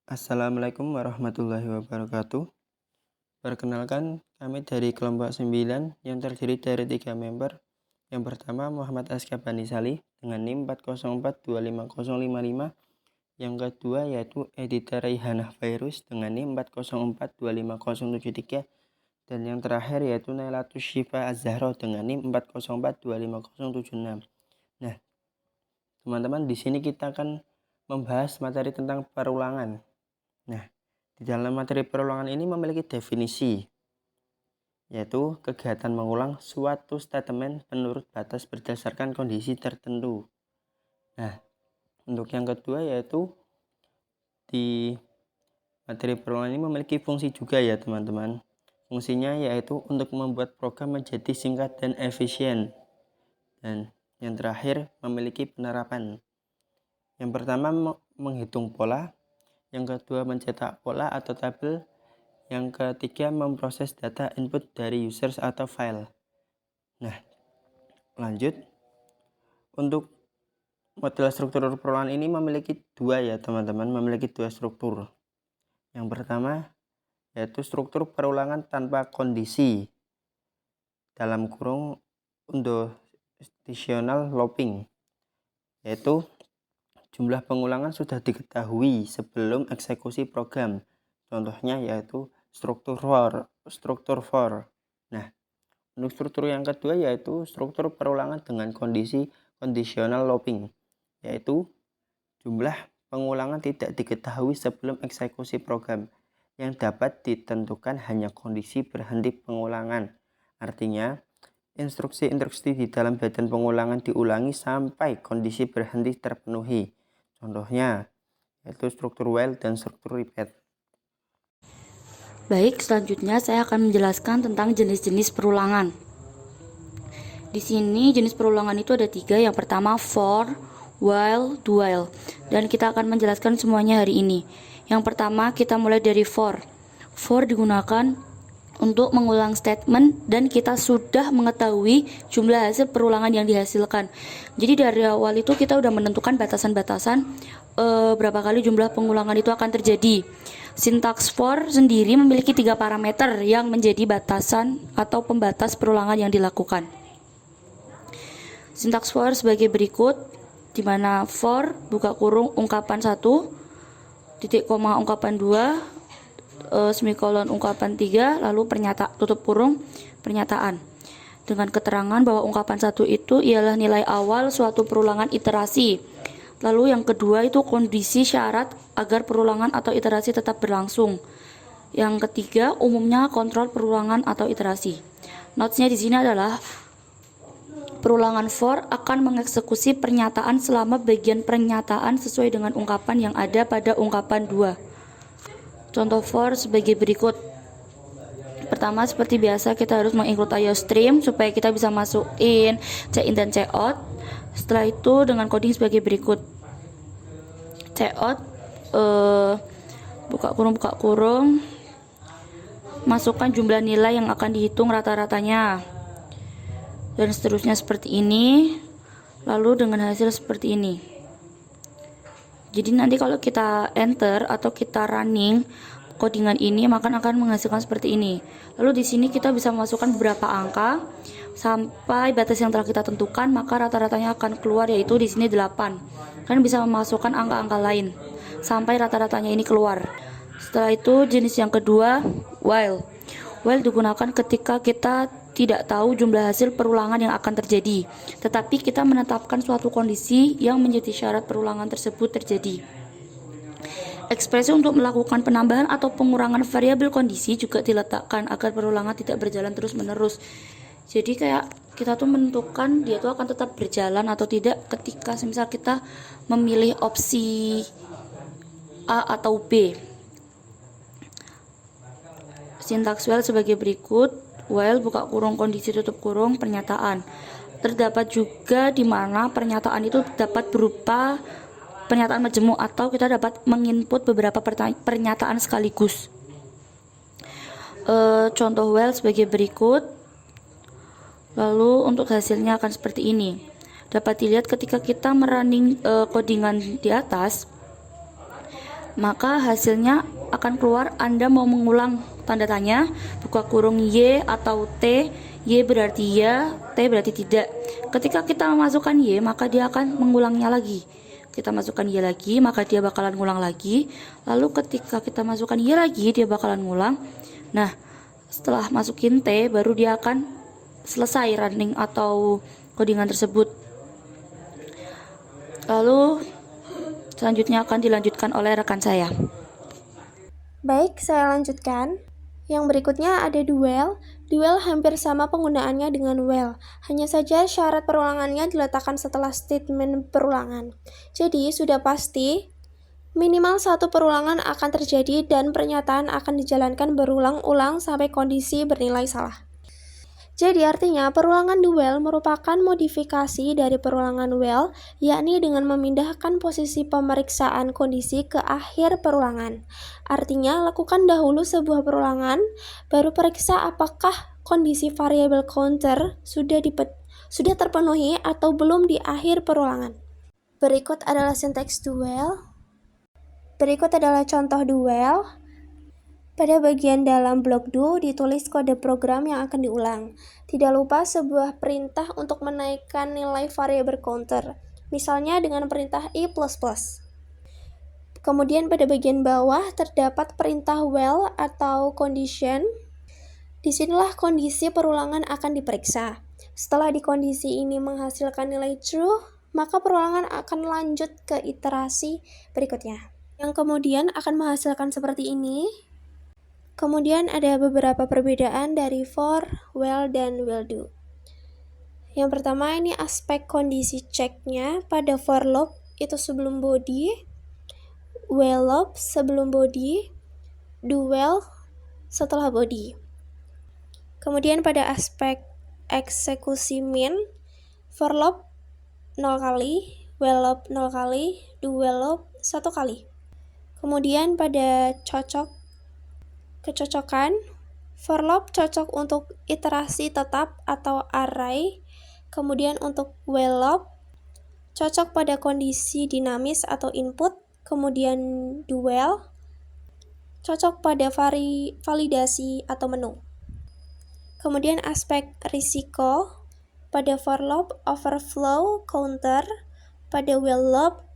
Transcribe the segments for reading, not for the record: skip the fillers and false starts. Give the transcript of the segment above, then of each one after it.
Assalamualaikum warahmatullahi wabarakatuh. Perkenalkan, kami dari kelompok 9 yang terdiri dari 3 member. Yang pertama Muhammad Askabani Salih dengan NIM 404250055. Yang kedua yaitu Edita Raihanah Virus dengan NIM 404250073. Dan yang terakhir yaitu Nailatus Syifa Az-Zahra dengan NIM 404250076. Nah, teman-teman, di sini kita akan membahas materi tentang perulangan. Nah, di dalam materi perulangan ini memiliki definisi, yaitu kegiatan mengulang suatu statement menurut batas berdasarkan kondisi tertentu. Nah, untuk yang kedua yaitu di materi perulangan ini memiliki fungsi juga ya teman-teman. Fungsinya yaitu untuk membuat program menjadi singkat dan efisien. Dan yang terakhir memiliki penerapan. Yang pertama menghitung pola. Yang kedua mencetak pola atau tabel. Yang ketiga memproses data input dari users atau file. Nah, lanjut. Untuk model struktur perulangan ini memiliki dua ya teman-teman, memiliki dua struktur. Yang pertama yaitu struktur perulangan tanpa kondisi, dalam kurung unconditional looping, yaitu jumlah pengulangan sudah diketahui sebelum eksekusi program. Contohnya yaitu struktur for. Nah, untuk struktur yang kedua yaitu struktur perulangan dengan kondisi conditional looping, yaitu jumlah pengulangan tidak diketahui sebelum eksekusi program, yang dapat ditentukan hanya kondisi berhenti pengulangan. Artinya, instruksi-instruksi di dalam badan pengulangan diulangi sampai kondisi berhenti terpenuhi. Contohnya, yaitu struktur while dan struktur repeat. Baik, selanjutnya saya akan menjelaskan tentang jenis-jenis perulangan. Di sini jenis perulangan itu ada 3. Yang pertama for, while, do while. Dan kita akan menjelaskan semuanya hari ini. Yang pertama kita mulai dari for. For digunakan untuk mengulang statement dan kita sudah mengetahui jumlah hasil perulangan yang dihasilkan. Jadi dari awal itu kita sudah menentukan batasan-batasan berapa kali jumlah pengulangan itu akan terjadi. Sintaks for sendiri memiliki 3 parameter yang menjadi batasan atau pembatas perulangan yang dilakukan. Sintaks for sebagai berikut, di mana for buka kurung ungkapan 1, titik koma ungkapan 2, semikolon ungkapan 3, lalu tutup kurung pernyataan. Dengan keterangan bahwa ungkapan 1 itu ialah nilai awal suatu perulangan iterasi. Lalu yang kedua itu kondisi syarat agar perulangan atau iterasi tetap berlangsung. Yang ketiga umumnya kontrol perulangan atau iterasi. Notesnya di sini adalah perulangan for akan mengeksekusi pernyataan selama bagian pernyataan sesuai dengan ungkapan yang ada pada ungkapan 2. Contoh for sebagai berikut. Pertama, seperti biasa kita harus menginclude IOStream supaya kita bisa masukin check in dan check out. Setelah itu dengan coding sebagai berikut. Check out buka kurung, masukkan jumlah nilai yang akan dihitung rata-ratanya, dan seterusnya seperti ini, lalu dengan hasil seperti ini. Jadi nanti kalau kita enter atau kita running codingan ini, maka akan menghasilkan seperti ini. Lalu di sini kita bisa memasukkan beberapa angka sampai batas yang telah kita tentukan, maka rata-ratanya akan keluar, yaitu di sini 8. Kalian bisa memasukkan angka-angka lain sampai rata-ratanya ini keluar. Setelah itu jenis yang kedua, while. While digunakan ketika kita tidak tahu jumlah hasil perulangan yang akan terjadi, tetapi kita menetapkan suatu kondisi yang menjadi syarat perulangan tersebut terjadi. Ekspresi untuk melakukan penambahan atau pengurangan variabel kondisi juga diletakkan agar perulangan tidak berjalan terus-menerus. Jadi kayak kita tuh menentukan dia tuh akan tetap berjalan atau tidak ketika semisal kita memilih opsi A atau B. Sintaks while sebagai berikut. While buka kurung kondisi tutup kurung pernyataan. Terdapat juga di mana pernyataan itu dapat berupa pernyataan majemuk atau kita dapat menginput beberapa pernyataan sekaligus. Contoh while sebagai berikut. Lalu untuk hasilnya akan seperti ini. Dapat dilihat ketika kita merunning codingan di atas, maka hasilnya akan keluar Anda mau mengulang tanda tanya, buka kurung Y atau T. Y berarti ya, T berarti tidak. Ketika kita memasukkan Y, maka dia akan mengulangnya lagi. Kita masukkan Y lagi, maka dia bakalan ngulang lagi. Lalu ketika kita masukkan Y lagi, dia bakalan ngulang. Nah, setelah masukin T, baru dia akan selesai running atau codingan tersebut. Lalu selanjutnya akan dilanjutkan oleh rekan saya. Baik, saya lanjutkan. Yang berikutnya ada duel. Duel hampir sama penggunaannya dengan while. Hanya saja syarat perulangannya diletakkan setelah statement perulangan. Jadi, sudah pasti minimal satu perulangan akan terjadi dan pernyataan akan dijalankan berulang-ulang sampai kondisi bernilai salah. Jadi artinya perulangan duel merupakan modifikasi dari perulangan while, yakni dengan memindahkan posisi pemeriksaan kondisi ke akhir perulangan. Artinya lakukan dahulu sebuah perulangan, baru periksa apakah kondisi variabel counter sudah terpenuhi atau belum di akhir perulangan. Berikut adalah sinteks duel. Berikut adalah contoh duel. Pada bagian dalam blok do ditulis kode program yang akan diulang. Tidak lupa sebuah perintah untuk menaikkan nilai variabel counter, misalnya dengan perintah i++. Kemudian pada bagian bawah terdapat perintah while atau condition. Disinilah kondisi perulangan akan diperiksa. Setelah di kondisi ini menghasilkan nilai true, maka perulangan akan lanjut ke iterasi berikutnya, yang kemudian akan menghasilkan seperti ini. Kemudian ada beberapa perbedaan dari for, while, dan will do. Yang pertama ini aspek kondisi ceknya. Pada for loop itu sebelum body, while loop sebelum body, do while setelah body. Kemudian pada aspek eksekusi min, for loop 0 kali, while loop 0 kali, do while loop 1 kali. Kemudian pada kecocokan, for loop cocok untuk iterasi tetap atau array, kemudian untuk while loop cocok pada kondisi dinamis atau input, kemudian do while cocok pada validasi atau menu. Kemudian aspek risiko, pada for loop overflow counter, pada while loop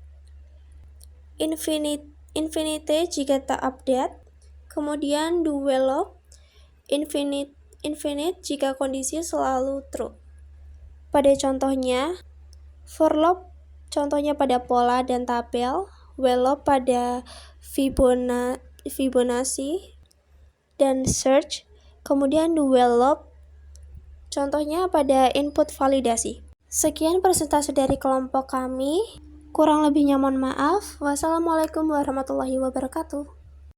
infinite jika tak update. Kemudian do while loop infinite jika kondisi selalu true. Pada contohnya, for loop contohnya pada pola dan tabel, while loop pada Fibonacci dan search, kemudian do while loop contohnya pada input validasi. Sekian presentasi dari kelompok kami. Kurang lebihnya mohon maaf. Wassalamualaikum warahmatullahi wabarakatuh.